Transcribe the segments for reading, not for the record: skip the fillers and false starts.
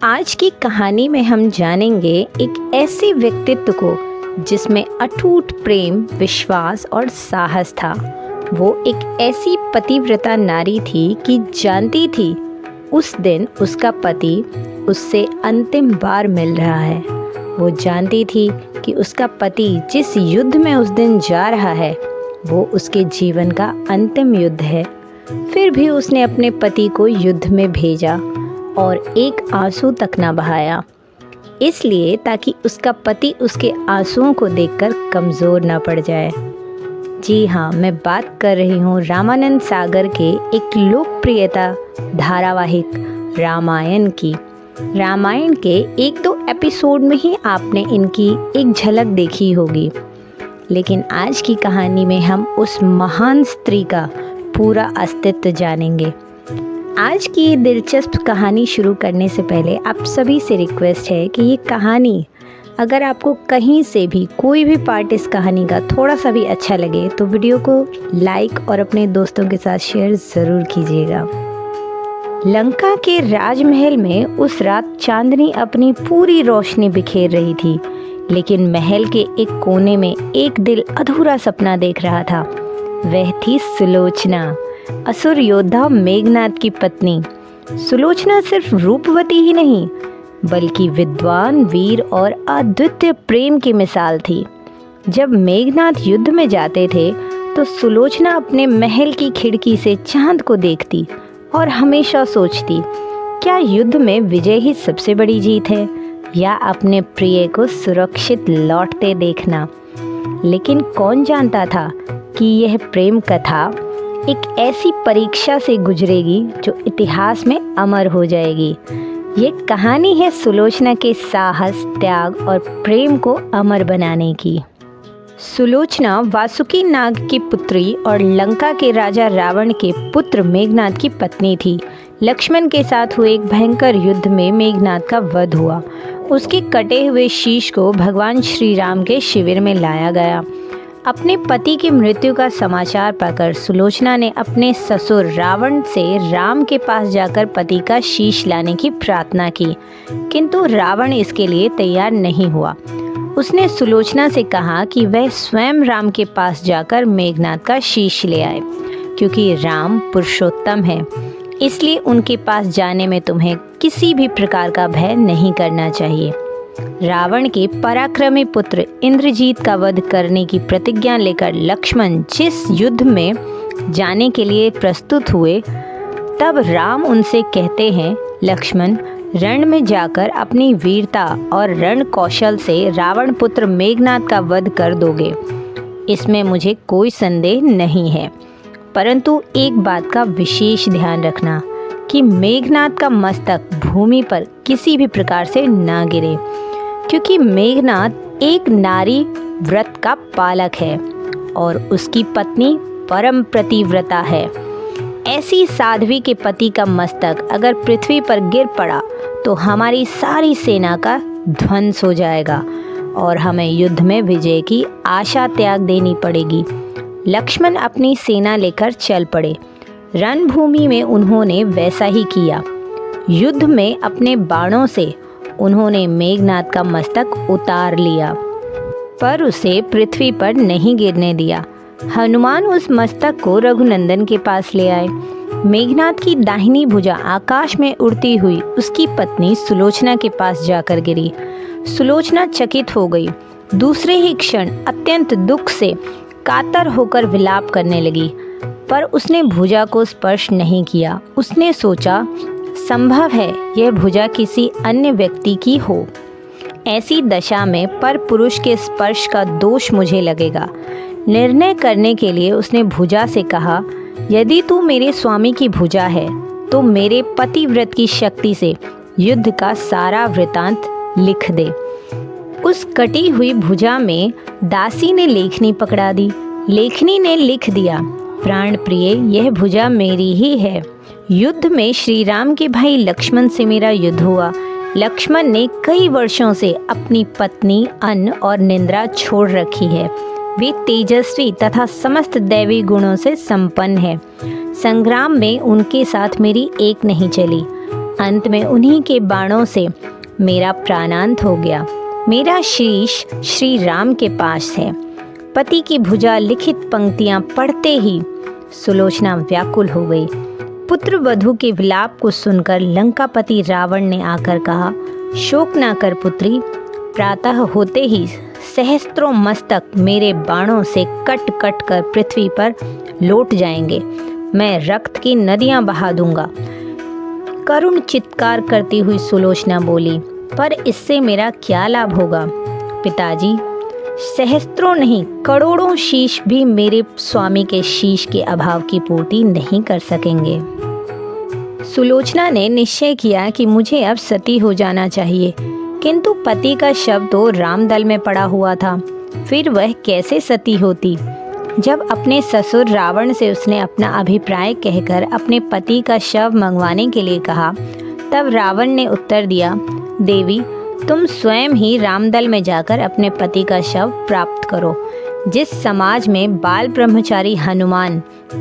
आज की कहानी में हम जानेंगे एक ऐसे व्यक्तित्व को जिसमें अटूट प्रेम, विश्वास और साहस था। वो एक ऐसी पतिव्रता नारी थी कि जानती थी उस दिन उसका पति उससे अंतिम बार मिल रहा है। वो जानती थी कि उसका पति जिस युद्ध में उस दिन जा रहा है वो उसके जीवन का अंतिम युद्ध है। फिर भी उसने अपने पति को युद्ध में भेजा और एक आंसू तक ना बहाया, इसलिए ताकि उसका पति उसके आंसुओं को देखकर कमज़ोर ना पड़ जाए। जी हाँ, मैं बात कर रही हूँ रामानंद सागर के एक लोकप्रियता धारावाहिक रामायण की। रामायण के 1-2 एपिसोड में ही आपने इनकी एक झलक देखी होगी, लेकिन आज की कहानी में हम उस महान स्त्री का पूरा अस्तित्व जानेंगे। आज की ये दिलचस्प कहानी शुरू करने से पहले आप सभी से रिक्वेस्ट है कि ये कहानी अगर आपको कहीं से भी कोई भी पार्ट इस कहानी का थोड़ा सा भी अच्छा लगे तो वीडियो को लाइक और अपने दोस्तों के साथ शेयर ज़रूर कीजिएगा। लंका के राजमहल में उस रात चांदनी अपनी पूरी रोशनी बिखेर रही थी, लेकिन महल के एक कोने में एक दिल अधूरा सपना देख रहा था। वह थी सुलोचना, असुर योद्धा मेघनाद की पत्नी। सुलोचना सिर्फ रूपवती ही नहीं बल्कि विद्वान, वीर और अद्वितीय प्रेम की मिसाल थी। जब मेघनाद युद्ध में जाते थे तो सुलोचना अपने महल की खिड़की से चांद को देखती और हमेशा सोचती, क्या युद्ध में विजय ही सबसे बड़ी जीत है या अपने प्रिय को सुरक्षित लौटते देखना। लेकिन कौन जानता था कि यह प्रेम कथा एक ऐसी परीक्षा से गुजरेगी जो इतिहास में अमर हो जाएगी। ये कहानी है सुलोचना के साहस, त्याग और प्रेम को अमर बनाने की। सुलोचना वासुकी नाग की पुत्री और लंका के राजा रावण के पुत्र मेघनाद की पत्नी थी। लक्ष्मण के साथ हुए एक भयंकर युद्ध में मेघनाद का वध हुआ। उसके कटे हुए शीश को भगवान श्री राम के शिविर में लाया गया। अपने पति की मृत्यु का समाचार पाकर सुलोचना ने अपने ससुर रावण से राम के पास जाकर पति का शीश लाने की प्रार्थना की, किंतु रावण इसके लिए तैयार नहीं हुआ। उसने सुलोचना से कहा कि वह स्वयं राम के पास जाकर मेघनाद का शीश ले आए, क्योंकि राम पुरुषोत्तम है, इसलिए उनके पास जाने में तुम्हें किसी भी प्रकार का भय नहीं करना चाहिए। रावण के पराक्रमी पुत्र इंद्रजीत का वध करने की प्रतिज्ञा लेकर लक्ष्मण जिस युद्ध में जाने के लिए प्रस्तुत हुए, तब राम उनसे कहते हैं, लक्ष्मण, रण में जाकर अपनी वीरता और रण कौशल से रावण पुत्र मेघनाद का वध कर दोगे, इसमें मुझे कोई संदेह नहीं है। परंतु एक बात का विशेष ध्यान रखना कि मेघनाद का मस्तक भूमि पर किसी भी प्रकार से ना गिरे, क्योंकि मेघनाद एक नारी व्रत का पालक है और उसकी पत्नी परम प्रतिव्रता है। ऐसी साध्वी के पति का मस्तक अगर पृथ्वी पर गिर पड़ा तो हमारी सारी सेना का ध्वंस हो जाएगा और हमें युद्ध में विजय की आशा त्याग देनी पड़ेगी। लक्ष्मण अपनी सेना लेकर चल पड़े। रणभूमि में उन्होंने वैसा ही किया। युद्ध में अपने बाणों से उन्होंने मेघनाद का मस्तक उतार लिया, पर उसे पृथ्वी पर नहीं गिरने दिया। हनुमान उस मस्तक को रघुनंदन के पास ले आए। मेघनाद की दाहिनी भुजा आकाश में उड़ती हुई उसकी पत्नी सुलोचना के पास जाकर गिरी। सुलोचना चकित हो गई। दूसरे ही क्षण अत्यंत दुख से कातर होकर विलाप करने लगी, पर उसने भुजा को स्पर्श नहीं किया। उसने सोचा, संभव है यह भुजा किसी अन्य व्यक्ति की हो। ऐसी दशा में पर पुरुष के स्पर्श का दोष मुझे लगेगा। निर्णय करने के लिए उसने भुजा से कहा, यदि तू मेरे स्वामी की भुजा है तो मेरे पतिव्रत की शक्ति से युद्ध का सारा वृतांत लिख दे। उस कटी हुई भुजा में दासी ने लेखनी पकड़ा दी। लेखनी ने लिख दिया, प्राण प्रिय, यह भुजा मेरी ही है। युद्ध में श्री राम के भाई लक्ष्मण से मेरा युद्ध हुआ। लक्ष्मण ने कई वर्षों से अपनी पत्नी, अन्न और निद्रा छोड़ रखी है। वे तेजस्वी तथा समस्त दैवी गुणों से संपन्न है। संग्राम में उनके साथ मेरी एक नहीं चली। अंत में उन्हीं के बाणों से मेरा प्राणांत हो गया। मेरा शीश श्री राम के पास है। पति की भुजा लिखित पंक्तियां पढ़ते ही सुलोचना व्याकुल हो गई। पुत्र वधू के विलाप को सुनकर लंकापति रावण ने आकर कहा, शोक ना कर पुत्री, प्रातः होते ही सहस्त्रों मस्तक मेरे बाणों से कट कट कर पृथ्वी पर लौट जाएंगे। मैं रक्त की नदियां बहा दूंगा। करुण चित्कार करती हुई सुलोचना बोली, पर इससे मेरा क्या लाभ होगा पिताजी? सहस्त्रों नहीं, करोड़ों शीश भी मेरे स्वामी के शीश के अभाव की पूर्ति नहीं कर सकेंगे। सुलोचना ने निश्चय किया कि मुझे अब सती हो जाना चाहिए, किंतु पति का शव तो रामदल में पड़ा हुआ था, फिर वह कैसे सती होती? जब अपने ससुर रावण से उसने अपना अभिप्राय कहकर अपने पति का शव मंगवाने के लिए कहा, तब रावण ने उत्तर दिया, देवी तुम स्वयं ही रामदल में जाकर अपने पति का शव प्राप्त करो। जिस समाज में बाल ब्रह्मचारी हनुमान,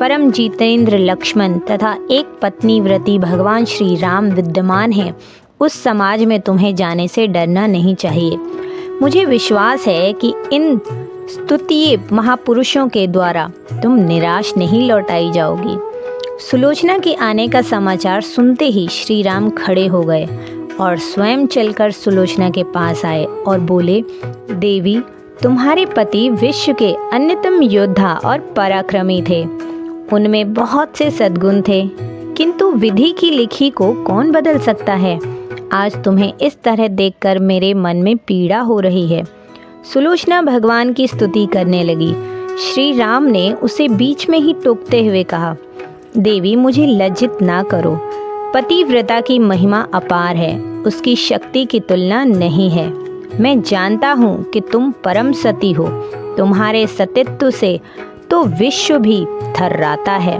परम जितेंद्र लक्ष्मण तथा एक पत्नी व्रती भगवान श्री राम विद्यमान हैं, उस समाज में तुम्हें जाने से डरना नहीं चाहिए। मुझे विश्वास है कि इन स्तुतीय महापुरुषों के द्वारा तुम निराश नहीं लौटाई जाओगी। सुलोचना के आने का समाचार सुनते ही श्री राम खड़े हो गए और स्वयं चलकर सुलोचना के पास आए और बोले, देवी तुम्हारे पति विश्व के अन्यतम योद्धा और पराक्रमी थे। उनमें बहुत से सद्गुण थे, किंतु विधि की लिखी को कौन बदल सकता है? आज तुम्हें इस तरह देखकर मेरे मन में पीड़ा हो रही है। सुलोचना भगवान की स्तुति करने लगी। श्री राम ने उसे बीच में ही टोकते हुए कहा, देवी मुझे लज्जित ना करो। पतिव्रता की महिमा अपार है, उसकी शक्ति की तुलना नहीं है। मैं जानता हूँ कि तुम परम सती हो। तुम्हारे सतीत्व से तो विश्व भी थर्राता है।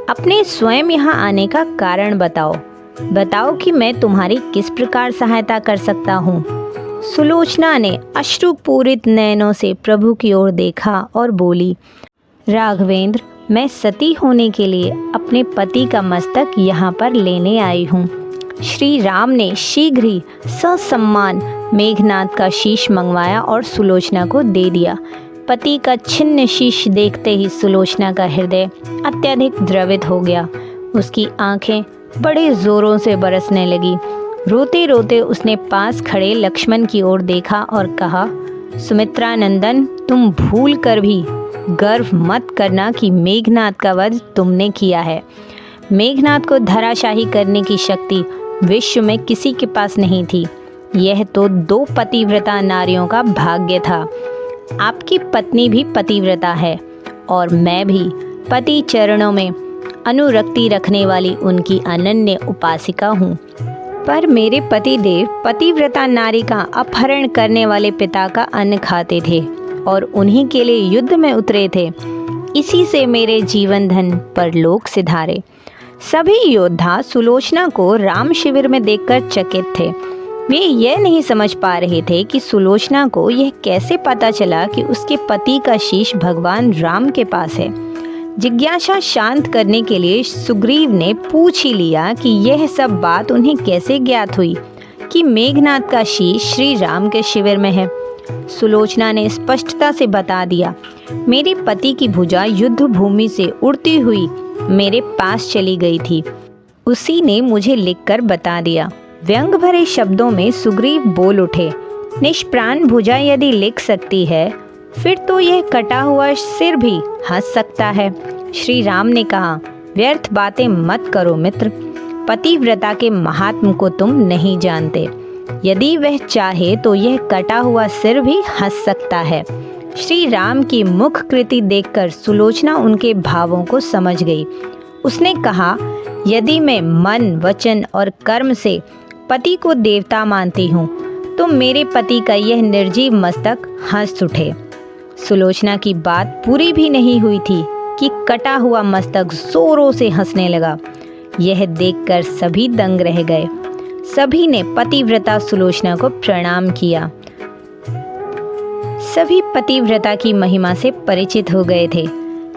अपने स्वयं यहाँ आने का कारण बताओ। बताओ कि मैं तुम्हारी किस प्रकार सहायता कर सकता हूँ। सुलोचना ने अश्रुपूरित नयनों से प्रभु की ओर देखा और बोली, राघवेंद्र मैं सती होने के लिए अपने पति का मस्तक यहाँ पर लेने आई हूँ। श्री राम ने शीघ्र ही ससम्मान मेघनाद का शीश मंगवाया और सुलोचना को दे दिया। पति का छिन्न शीश देखते ही सुलोचना का हृदय अत्यधिक द्रवित हो गया। उसकी आंखें बड़े जोरों से बरसने लगी। रोते रोते उसने पास खड़े लक्ष्मण की ओर देखा और कहा, सुमित्रा नंदन तुम भूल कर भी गर्व मत करना कि मेघनाद का वध तुमने किया है। मेघनाद को धराशाही करने की शक्ति विश्व में किसी के पास नहीं थी। यह तो 2 पतिव्रता नारियों का भाग्य था। आपकी पत्नी भी पतिव्रता है और मैं भी पति चरणों में अनुरक्ति रखने वाली उनकी अनन्य उपासिका हूँ। पर मेरे पतिदेव पतिव्रता नारी का अपहरण करने वाले पिता का अन्न खाते थे और उन्हीं के लिए युद्ध में उतरे थे। इसी से मेरे जीवन धन परलोक सिधारे। सभी योद्धा सुलोचना को राम शिविर में देखकर चकित थे। वे यह नहीं समझ पा रहे थे कि सुलोचना को यह कैसे पता चला कि उसके पति का शीश भगवान राम के पास है। जिज्ञासा शांत करने के लिए सुग्रीव ने पूछ ही लिया कि यह सब बात उन्हें कैसे ज्ञात हुई कि मेघनाद का शीश श्री राम के शिविर में है। सुलोचना ने स्पष्टता से बता दिया, मेरे पति की भुजा युद्ध भूमि से उड़ती हुई मेरे पास चली गई थी। उसी ने मुझे लिखकर बता दिया। व्यंग भरे शब्दों में सुग्रीव बोल उठे, निष्प्राण भुजा यदि लिख सकती है, फिर तो यह कटा हुआ सिर भी हंस सकता है। श्री राम ने कहा, व्यर्थ बातें मत करो मित्र। पतिव्रता के महात्म को तुम नहीं जानते। यदि वह चाहे तो यह कटा हुआ सिर भी हंस सकता है। श्री राम की मुख कृति देखकर सुलोचना उनके भावों को समझ गई। उसने कहा, यदि मैं मन, वचन और कर्म से पति को देवता मानती हूँ, तो मेरे पति का यह निर्जीव मस्तक हंस उठे। सुलोचना की बात पूरी भी नहीं हुई थी कि कटा हुआ मस्तक जोरों से हंसने लगा। यह देखकर सभी दंग रह गए। सभी ने पतिव्रता सुलोचना को प्रणाम किया। सभी पतिव्रता की महिमा से परिचित हो गए थे।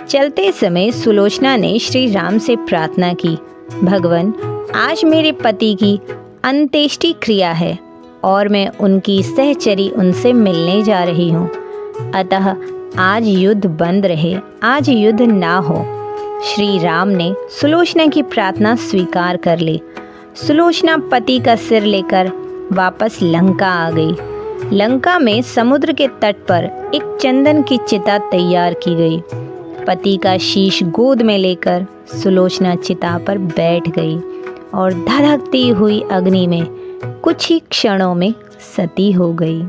चलते समय सुलोचना ने श्री राम से प्रार्थना की, भगवान आज मेरे पति की अंत्येष्टि क्रिया है और मैं उनकी सहचरी उनसे मिलने जा रही हूँ। अतः आज युद्ध बंद रहे, आज युद्ध ना हो। श्री राम ने सुलोचना की प्रार्थना स्वीकार कर ली। सुलोचना पति का सिर लेकर वापस लंका आ गई। लंका में समुद्र के तट पर एक चंदन की चिता तैयार की गई। पति का शीश गोद में लेकर सुलोचना चिता पर बैठ गई और धधकती हुई अग्नि में कुछ ही क्षणों में सती हो गई।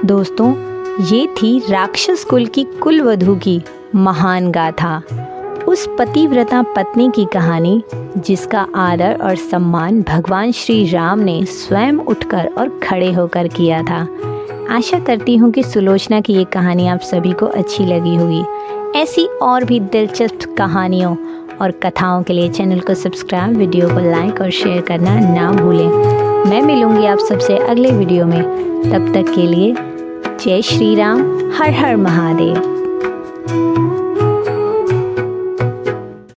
दोस्तों, ये थी राक्षस कुल की कुलवधू की महान गाथा, उस पतिव्रता पत्नी की कहानी जिसका आदर और सम्मान भगवान श्री राम ने स्वयं उठकर और खड़े होकर किया था। आशा करती हूँ कि सुलोचना की ये कहानी आप सभी को अच्छी लगी होगी। ऐसी और भी दिलचस्प कहानियों और कथाओं के लिए चैनल को सब्सक्राइब, वीडियो को लाइक और शेयर करना ना भूलें। मैं मिलूँगी आप सबसे अगले वीडियो में। तब तक के लिए जय श्री राम, हर हर महादेव।